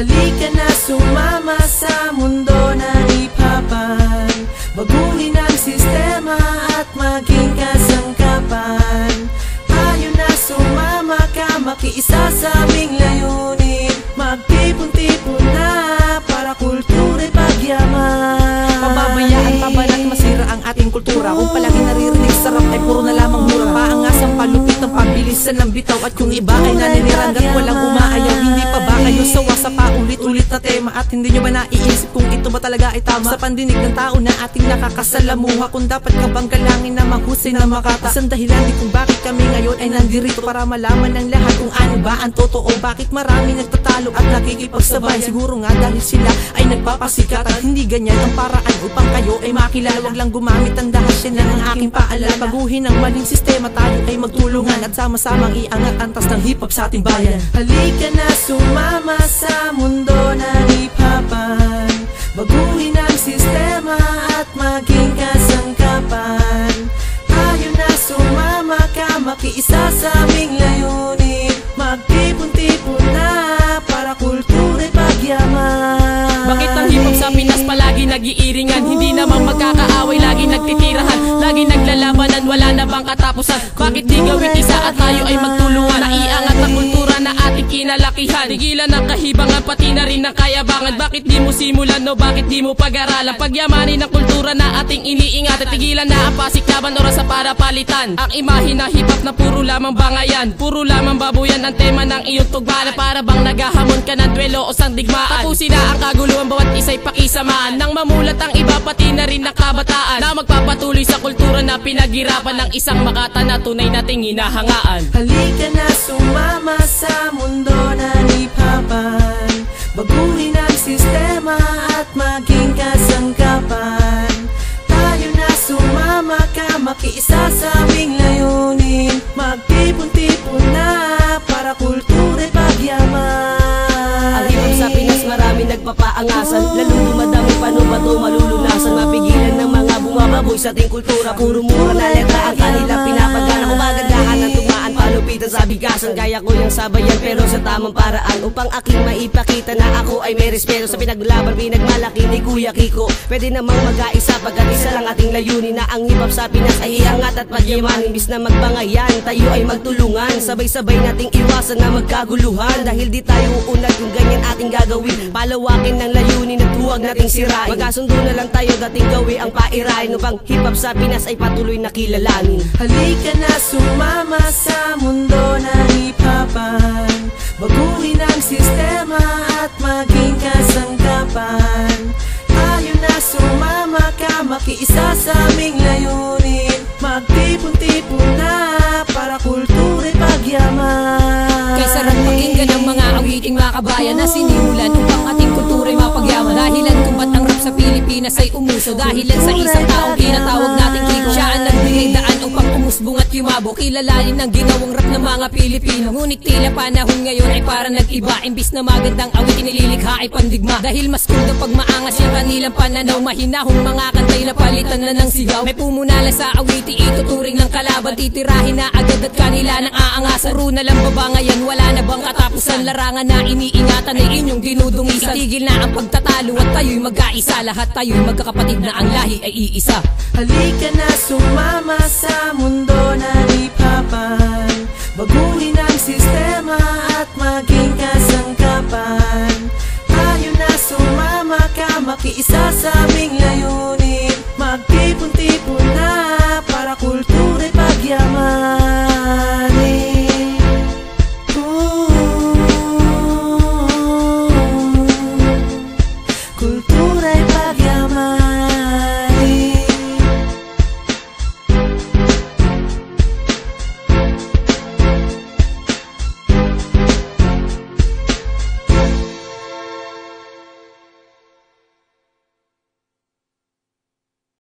Halika na sumama sa mundo ng hip-hopan. Baguhin ang sistema at maging kasangkapan. Ayaw na sumama ka, makiisa sa aming layunin. Magtipon-tipon na para kultura'y pagyaman. Pababayaan pa ba natin masira ang ating kultura? Kung palagi naririnig sarap ay puro na lamang mura. Paangasang palupit ng pabilisan ng bitaw. At kung iba ay naniniranggat walang umaayaw. Hindi pa ba kayo sawa sa paulit-ulit na tema? At hindi nyo ba naiisip kung ito ba talaga ay tama? Sa pandinig ng tao na ating nakakasalamuha, kung dapat nga bang galangin na mahusay na makata? Isang dahilan di kung bakit kami ngayon ay nandirito, para malaman ng lahat kung ano ba ang totoo. Bakit marami nagtatalo at nakikipagsabay? Siguro nga dahil sila ay nagpapasikat at hindi ganyan ang paraan upang kayo ay makilala. Wag lang gumamit ang dahasyan na ng aking paalala. Baguhin ang maling sistema, tayo ay magtulungan at sama-samang iangat ang tas ng hip-hop sa ating bayan. Halika na sumama sa mundo ng hip-hopan. Baguhin ang sistema at maging kasangkapan. Ayaw na sumama ka, makiisa sa aming layunin. Magtipon-tipon na para kultura'y pagyaman. Bakit ang hip-hop sa Pinas palagi nag-iiringan? Hindi naman magkakaaway, lagi nagtitirahan, lagi naglalabanan, wala na bang katapusan? Bakit di gawin isa at tayo ay magtulungan? Naiangat ang kultura na ating kinalakihan. Tigilan ang kahibangan, pati na rin ang kayabangan. Bakit di mo simulan o bakit di mo pag-aralan? Pagyamanin ang kultura na ating iniingatan. Tigilan na ang pasiklaban, oras sa para palitan ang imahe na hip-hop na puro lamang bangayan, puro lamang babuyan ang tema ng iyong tugbanan. Para bang naghahamon ka ng duelo o sandigmaan? Tapusin na ang kaguluhan, bawat isa'y pakisamaan. Nang mamulat ang iba, pati na rin ang kabataan, na magpapatuloy sa kultura na pinaghirapan ng isang makata na tunay nating hinahangaan. Halika na sumama sa mundo ng hip-hopan. Baguhin ang sistema at maging kasangkapan. Tayo na sumama ka, makiisa sa aming layunin. Magtipon-tipon na para kultura'y pagyaman. Ang hip-hop sa Pinas marami nagpapaangasan, lalong dumadami paano ba ito malulunasan? Mapigilan ng mga bumababoy sa ating kultura. Puro mura na letra ang kanilang pinapagana. Kumagandahan ng tumaan, palupitan sa bigasan. Kaya ko yung sabayan pero sa tamang paraan, upang aking maipakita na ako ay may respeto sa pinaglaban, pinagmalaki ni Kuya Kiko. Pwede namang mag-aisa pagkat isa lang ating layunin, na ang hip-hop sa Pinas ay iangat at pagyaman. Imbis na magbangayan, tayo ay magtulungan. Sabay-sabay nating iwasan na magkaguluhan, dahil di tayo uunad kung ganyan ating gagawin. Palawakin ng layunin at huwag nating sirain. Magkasundo na lang tayo dating gawi ang pairain, upang hip-hop sa Pinas ay patuloy na kilalanin. Halika na sumama sa mundo ng hip-hopan. Baguhin ang sistema at maging kasangkapan. Ayaw na sumama ka, makiisa sa aming layunin. Magtipon-tipon na para kultura'y pagyaman. Kay sarap pakinggan ang mga awiting mga kabayan na sinimulan upang ating kultura'y mapagyaman. Dahilan kung ba't ang rap sa Pilipinas ay umuso, dahilan sa isang taong kinatawag nating Kiko. Siya ang nagbigay daan upang umusbong at yumabok. Kilalanin ng ginawang rap ng mga Pilipino. Ngunit tila panahon ngayon ay parang nag-iba. Imbis na magandang awitin nililikha ay pandigma. Dahil mas cool kapag maangas yung kanilang pananaw. Mahinahong mga kantay na palitan na ng sigaw. May pumunala sa awiti, ituturing ng kalaban. Titirahin na agad at kanila nang aangasan. Puro na lang babangayan, wala na bang katapusan? Larangan na iniingatan ay inyong dinudungisan. Tigil na ang pagtatalo at tayo'y mag-aisa. Lahat tayo'y magkakapatid na ang lahi ay iisa. Halika na sumama sa mundo na